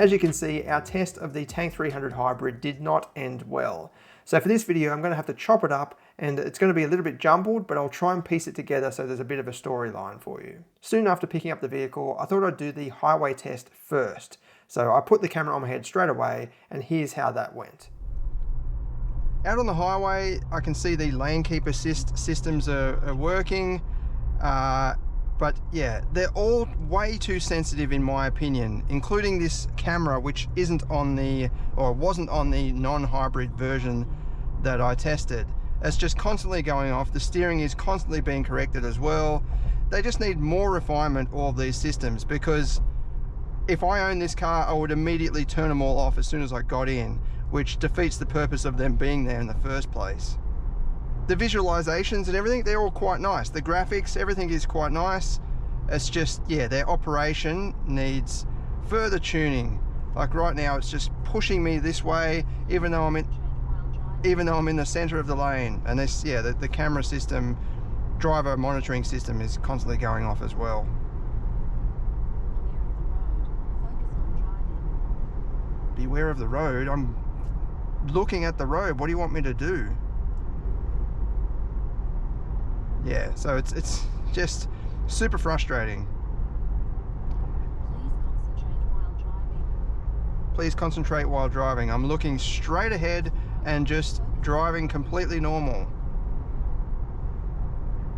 As you can see, our test of the Tank 300 hybrid did not end well. So for this video, I'm going to have to chop it up, and it's going to be a little bit jumbled, but I'll try and piece it together so there's a bit of a storyline for you. Soon after picking up the vehicle, I thought I'd do the highway test first. So I put the camera on my head straight away, and here's how that went. Out on the highway, I can see the lane keep assist systems are working. But yeah, they're all way too sensitive in my opinion, including this camera, which isn't on the, or wasn't on the non-hybrid version that I tested. It's just constantly going off. The steering is constantly being corrected as well. They just need more refinement, all of these systems, because if I owned this car, I would immediately turn them all off as soon as I got in, which defeats the purpose of them being there in the first place. The visualizations and everything, they're all quite nice. The graphics, everything is quite nice. It's just, yeah, their operation needs further tuning. Like right now, it's just pushing me this way, even though I'm in the center of the lane. And this, yeah, the camera system, driver monitoring system is constantly going off as well. Beware of the road. I'm looking at the road. What do you want me to do? Yeah, so it's just super frustrating. Please concentrate while driving. I'm looking straight ahead and just driving completely normal.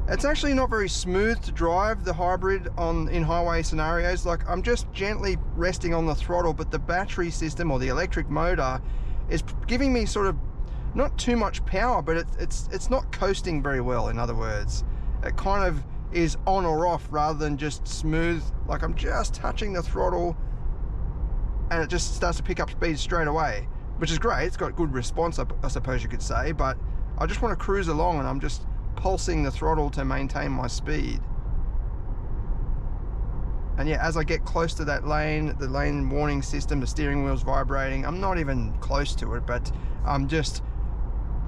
It's actually not very smooth to drive the hybrid in highway scenarios. Like, I'm just gently resting on the throttle, but the battery system or the electric motor is giving me sort of not too much power, but it's not coasting very well, in other words. It kind of is on or off rather than just smooth. Like, I'm just touching the throttle and it just starts to pick up speed straight away, which is great. It's got good response, I suppose you could say, but I just want to cruise along and I'm just pulsing the throttle to maintain my speed. And yeah, as I get close to that lane, the lane warning system, the steering wheel's vibrating. I'm not even close to it, but I'm just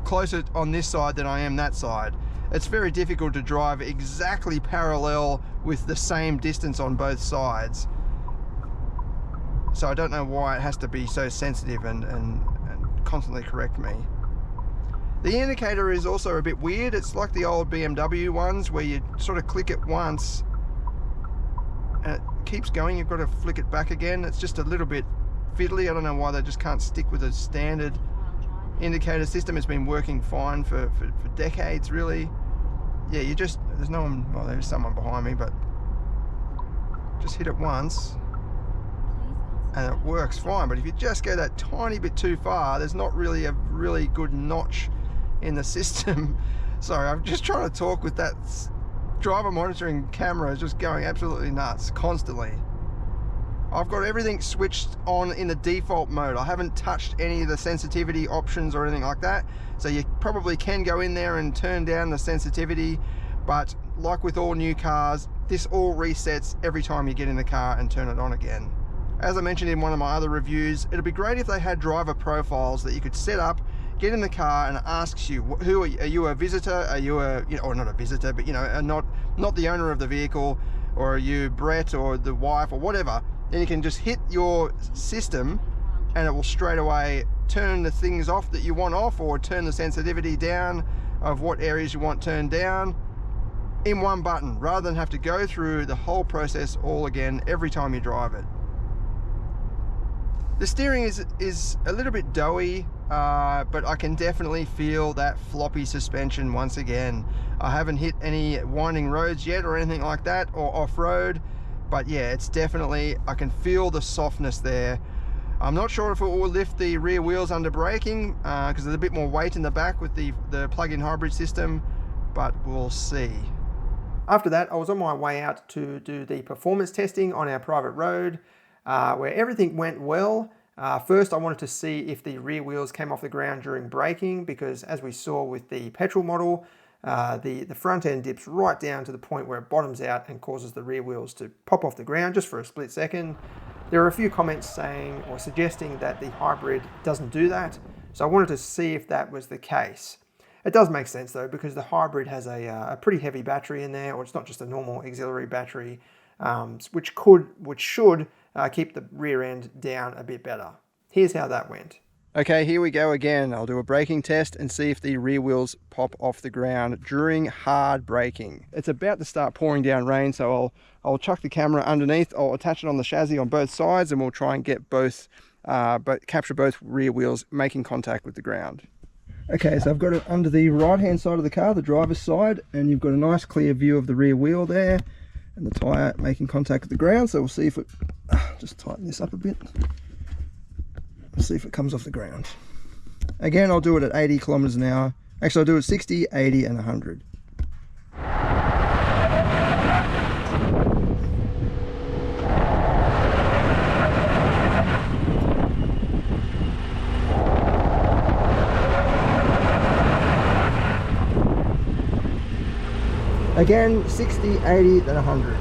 closer on this side than I am that side. It's very difficult to drive exactly parallel with the same distance on both sides. So I don't know why it has to be so sensitive and constantly correct me. The indicator is also a bit weird. It's like the old BMW ones where you sort of click it once and it keeps going. You've got to flick it back again. It's just a little bit fiddly. I don't know why they just can't stick with a standard indicator system. It's been working fine for decades, really. Yeah, there's no one, well, there's someone behind me, but just hit it once and it works fine. But if you just go that tiny bit too far, there's not really a really good notch in the system. Sorry, I'm just trying to talk with that driver monitoring camera is just going absolutely nuts constantly. I've got everything switched on in the default mode. I haven't touched any of the sensitivity options or anything like that. So you probably can go in there and turn down the sensitivity, but like with all new cars, this all resets every time you get in the car and turn it on again. As I mentioned in one of my other reviews, it'd be great if they had driver profiles that you could set up, get in the car and it asks you, who are you? Are you a visitor? Are you or not a visitor, but not the owner of the vehicle, or are you Brett or the wife or whatever? Then you can just hit your system and it will straight away turn the things off that you want off, or turn the sensitivity down of what areas you want turned down in one button, rather than have to go through the whole process all again every time you drive it. The steering is a little bit doughy, but I can definitely feel that floppy suspension once again. I haven't hit any winding roads yet or anything like that, or off-road, but yeah, it's definitely, I can feel the softness there. I'm not sure if it will lift the rear wheels under braking, because there's a bit more weight in the back with the plug-in hybrid system, but we'll see. After that, I was on my way out to do the performance testing on our private road, where everything went well. First, I wanted to see if the rear wheels came off the ground during braking, because as we saw with the petrol model, the front end dips right down to the point where it bottoms out and causes the rear wheels to pop off the ground just for a split second. There are a few comments saying or suggesting that the hybrid doesn't do that, so I wanted to see if that was the case. It does make sense though, because the hybrid has a pretty heavy battery in there, or it's not just a normal auxiliary battery. which should keep the rear end down a bit better. Here's how that went. Okay, here we go again. I'll do a braking test and see if the rear wheels pop off the ground during hard braking. It's about to start pouring down rain, so I'll chuck the camera underneath. I'll attach it on the chassis on both sides, and we'll try and get capture both rear wheels making contact with the ground. Okay, so I've got it under the right-hand side of the car, the driver's side, and you've got a nice clear view of the rear wheel there, and the tyre making contact with the ground. So we'll see if it, just tighten this up a bit. Let's see if it comes off the ground. Again, I'll do it at 80 kilometers an hour. Actually, I'll do it 60, 80, and 100. Again, 60, 80, then 100.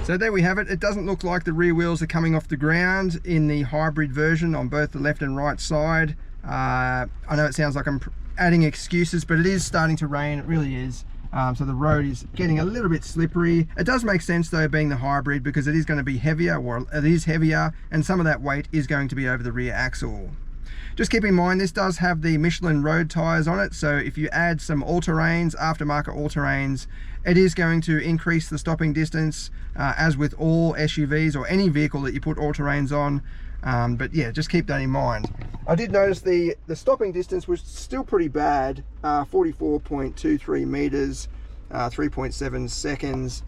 So there we have it. It doesn't look like the rear wheels are coming off the ground in the hybrid version on both the left and right side. I know it sounds like I'm adding excuses, but it is starting to rain. It really is. So the road is getting a little bit slippery. It does make sense though, being the hybrid, because it is going to be heavier, or it is heavier, and some of that weight is going to be over the rear axle. Just keep in mind, this does have the Michelin road tyres on it, so if you add some all-terrains, aftermarket all-terrains, it is going to increase the stopping distance, as with all SUVs or any vehicle that you put all-terrains on. But yeah, just keep that in mind. I did notice the stopping distance was still pretty bad, 44.23 meters, 3.7 seconds.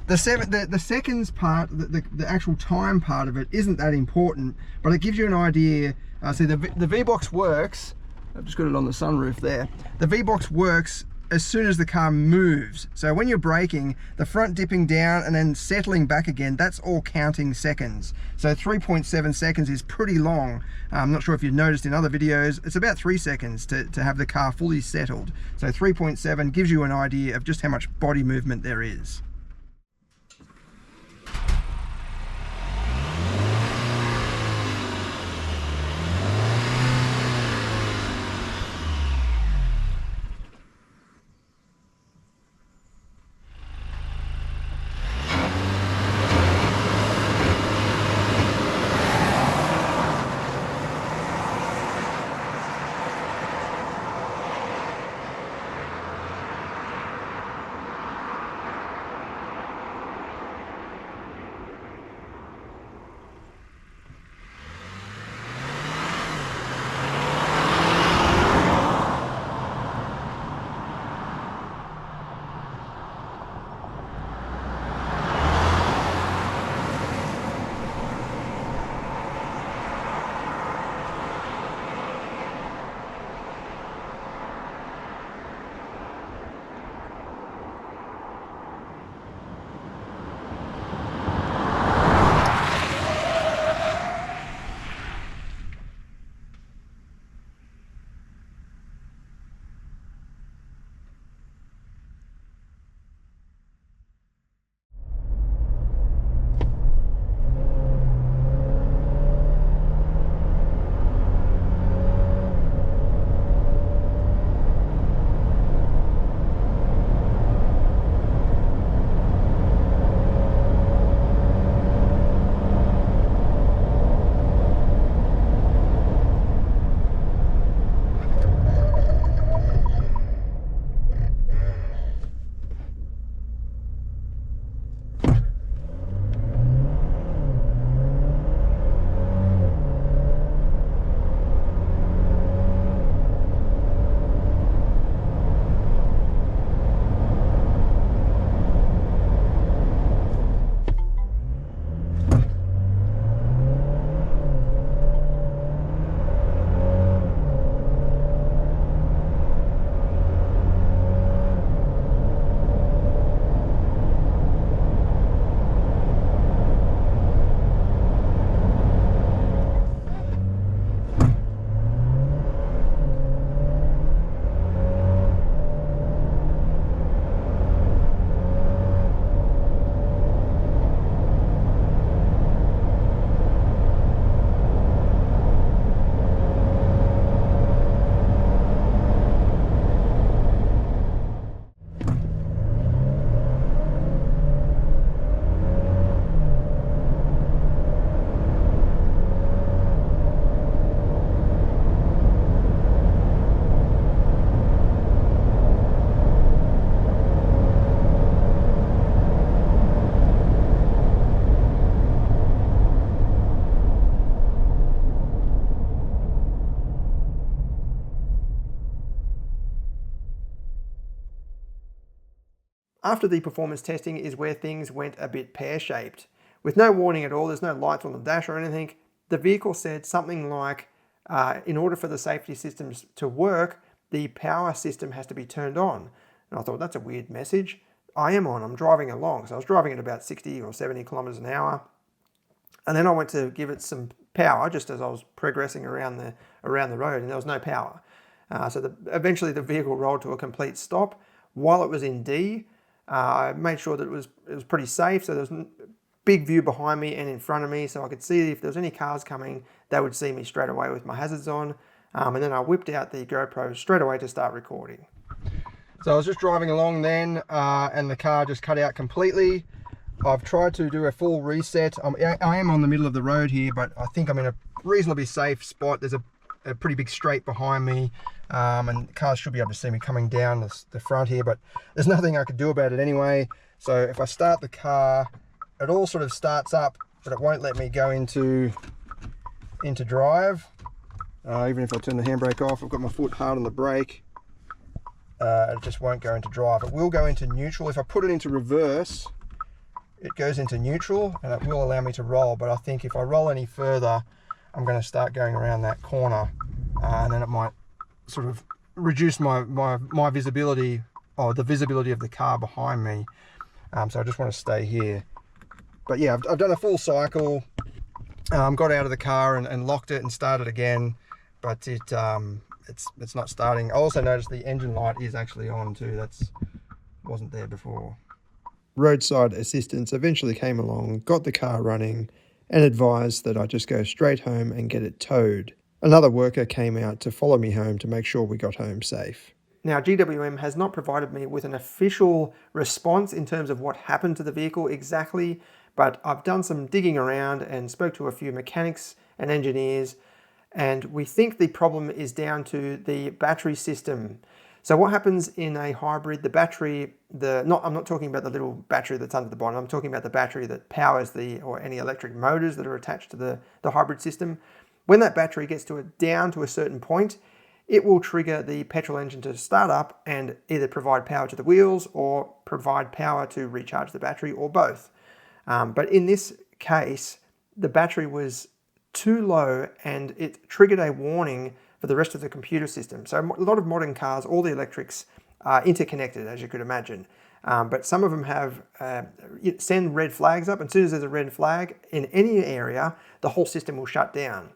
The seconds part, the actual time part of it isn't that important, but it gives you an idea. See, the V-Box works. I've just got it on the sunroof there. The V-Box works as soon as the car moves. So when you're braking, the front dipping down and then settling back again, that's all counting seconds. So 3.7 seconds is pretty long. I'm not sure if you've noticed in other videos, it's about 3 seconds to have the car fully settled. So 3.7 gives you an idea of just how much body movement there is. After the performance testing is where things went a bit pear-shaped. With no warning at all, there's no lights on the dash or anything, the vehicle said something like, in order for the safety systems to work, the power system has to be turned on. And I thought, that's a weird message. I am on, I'm driving along. So I was driving at about 60 or 70 kilometers an hour. And then I went to give it some power just as I was progressing around the road, and there was no power. So eventually the vehicle rolled to a complete stop. While it was in D, I made sure that it was pretty safe. So there was a big view behind me and in front of me, so I could see if there was any cars coming, they would see me straight away with my hazards on. And then I whipped out the GoPro straight away to start recording. So I was just driving along then, and the car just cut out completely. I've tried to do a full reset. I am on the middle of the road here, but I think I'm in a reasonably safe spot. There's a pretty big straight behind me, and cars should be able to see me coming down the front here, but there's nothing I could do about it anyway. So if I start the car, it all sort of starts up, but it won't let me go into drive. Even if I turn the handbrake off, I've got my foot hard on the brake. It just won't go into drive. It will go into neutral. If I put it into reverse, it goes into neutral and it will allow me to roll. But I think if I roll any further, I'm going to start going around that corner, and then it might sort of reduce my visibility, or the visibility of the car behind me. So I just want to stay here. But yeah, I've done a full cycle. Got out of the car and locked it and started again, but it's not starting. I also noticed the engine light is actually on too. Wasn't there before. Roadside assistance eventually came along, got the car running, and advised that I just go straight home and get it towed. Another worker came out to follow me home to make sure we got home safe. Now, GWM has not provided me with an official response in terms of what happened to the vehicle exactly, but I've done some digging around and spoke to a few mechanics and engineers, and we think the problem is down to the battery system. So what happens in a hybrid, the battery, I'm not talking about the little battery that's under the bonnet, I'm talking about the battery that powers or any electric motors that are attached to the hybrid system. When that battery gets down to a certain point, it will trigger the petrol engine to start up and either provide power to the wheels or provide power to recharge the battery, or both. But in this case, the battery was too low and it triggered a warning for the rest of the computer system. So a lot of modern cars, all the electrics are interconnected, as you could imagine. But some of them have send red flags up, and as soon as there's a red flag in any area, the whole system will shut down.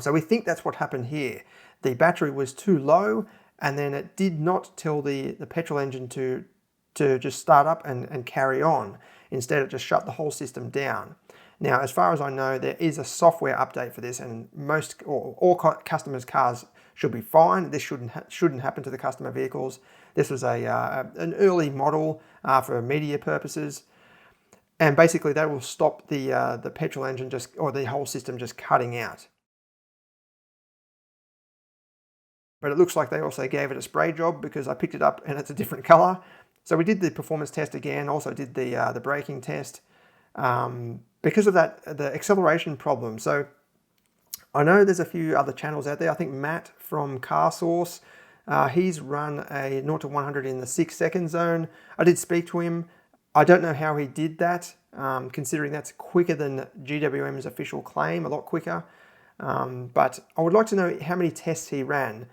So we think that's what happened here. The battery was too low, and then it did not tell the petrol engine to just start up and carry on. Instead, it just shut the whole system down. Now, as far as I know, there is a software update for this, and all customers' cars should be fine. This shouldn't happen to the customer vehicles. This was an early model for media purposes, and basically that will stop the petrol engine or the whole system just cutting out. But it looks like they also gave it a spray job, because I picked it up and it's a different color. So we did the performance test again, also did the braking test. Because of that, the acceleration problem. So I know there's a few other channels out there. I think Matt from Car Source, he's run a 0 to 100 in the 6-second zone. I did speak to him. I don't know how he did that, considering that's quicker than GWM's official claim, a lot quicker. But I would like to know how many tests he ran.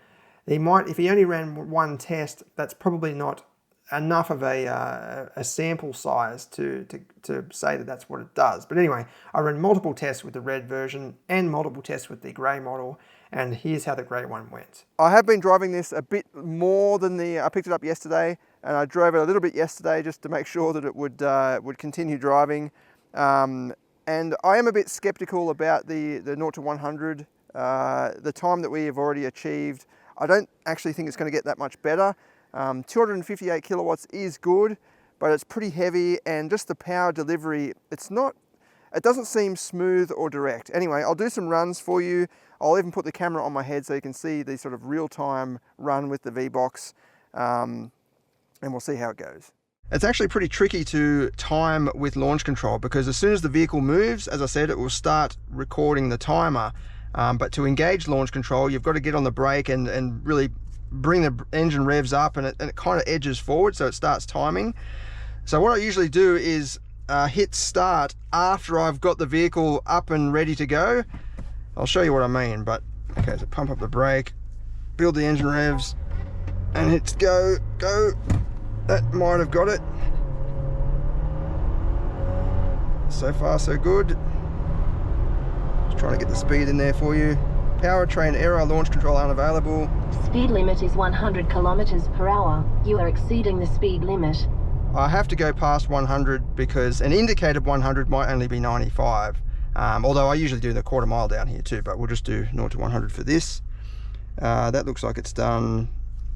If he only ran one test, that's probably not enough of a sample size to say that that's what it does. But anyway, I ran multiple tests with the red version and multiple tests with the grey model, and here's how the grey one went. I have been driving this a bit more than I picked it up yesterday, and I drove it a little bit yesterday just to make sure that it would continue driving. And I am a bit skeptical about the 0 to 100, the time that we have already achieved. I don't actually think it's going to get that much better. 258 kilowatts is good, but it's pretty heavy, and just the power delivery, it doesn't seem smooth or direct. Anyway, I'll do some runs for you. I'll even put the camera on my head so you can see the sort of real-time run with the V-Box, and we'll see how it goes. It's actually pretty tricky to time with launch control, because as soon as the vehicle moves, as I said, it will start recording the timer. But to engage launch control, you've got to get on the brake and really bring the engine revs up, and it kind of edges forward, so it starts timing. So what I usually do is hit start after I've got the vehicle up and ready to go. I'll show you what I mean, but okay, so pump up the brake, build the engine revs, and hit go. That might have got it. So far so good. Just trying to get the speed in there for you. Powertrain error, launch control unavailable. Speed limit is 100 kilometers per hour. You are exceeding the speed limit. I have to go past 100 because an indicated 100 might only be 95. Although I usually do the quarter mile down here too, but we'll just do 0 to 100 for this. That looks like it's done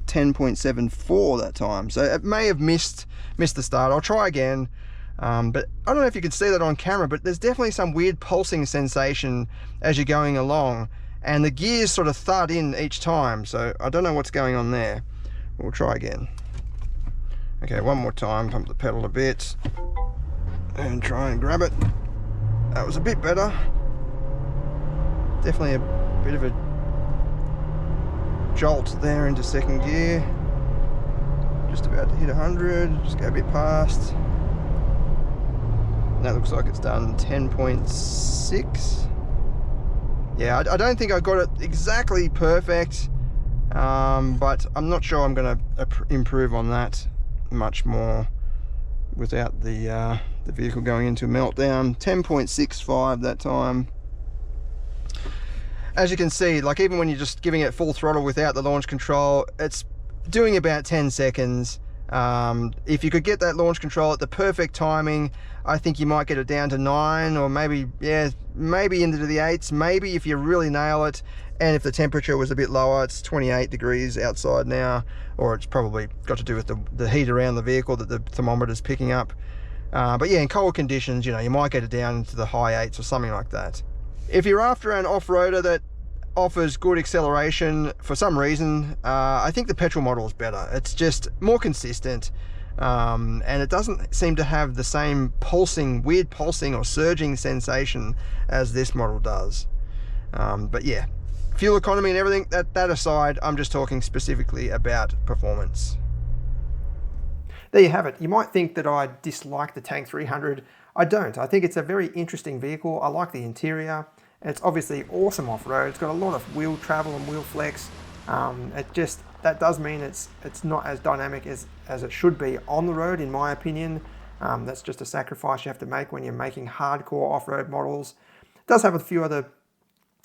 10.74 that time. So it may have missed the start. I'll try again. But I don't know if you can see that on camera, but there's definitely some weird pulsing sensation as you're going along. And the gears sort of thud in each time. So I don't know what's going on there. We'll try again. Okay, one more time, pump the pedal a bit and try and grab it. That was a bit better. Definitely a bit of a jolt there into second gear. Just about to hit 100, just go a bit past. And that looks like it's done 10.6. Yeah, I don't think I got it exactly perfect, but I'm not sure I'm going to improve on that much more without the vehicle going into a meltdown. 10.65 that time. As you can see, like even when you're just giving it full throttle without the launch control, it's doing about 10 seconds. If you could get that launch control at the perfect timing, I think you might get it down to 9, or maybe, yeah, maybe into the 8s, maybe if you really nail it. And if the temperature was a bit lower, it's 28 degrees outside now, or it's probably got to do with the heat around the vehicle that the thermometer's picking up. But yeah, in cold conditions, you know, you might get it down into the high 8s or something like that. If you're after an off-roader that offers good acceleration for some reason, I think the petrol model is better. It's just more consistent, and it doesn't seem to have the same weird pulsing or surging sensation as this model does. But yeah, fuel economy and everything, that aside, I'm just talking specifically about performance. There you have it. You might think that I dislike the Tank 300. I don't. I think it's a very interesting vehicle. I like the interior. It's obviously awesome off-road. It's got a lot of wheel travel and wheel flex. That does mean it's not as dynamic as it should be on the road, in my opinion. That's just a sacrifice you have to make when you're making hardcore off-road models. It does have a few other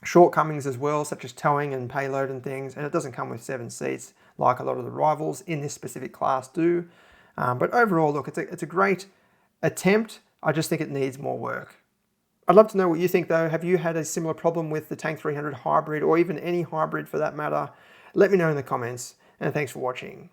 shortcomings as well, such as towing and payload and things, and it doesn't come with 7 seats like a lot of the rivals in this specific class do. But overall, look, it's a great attempt. I just think it needs more work. I'd love to know what you think though. Have you had a similar problem with the Tank 300 hybrid, or even any hybrid for that matter? Let me know in the comments, and thanks for watching.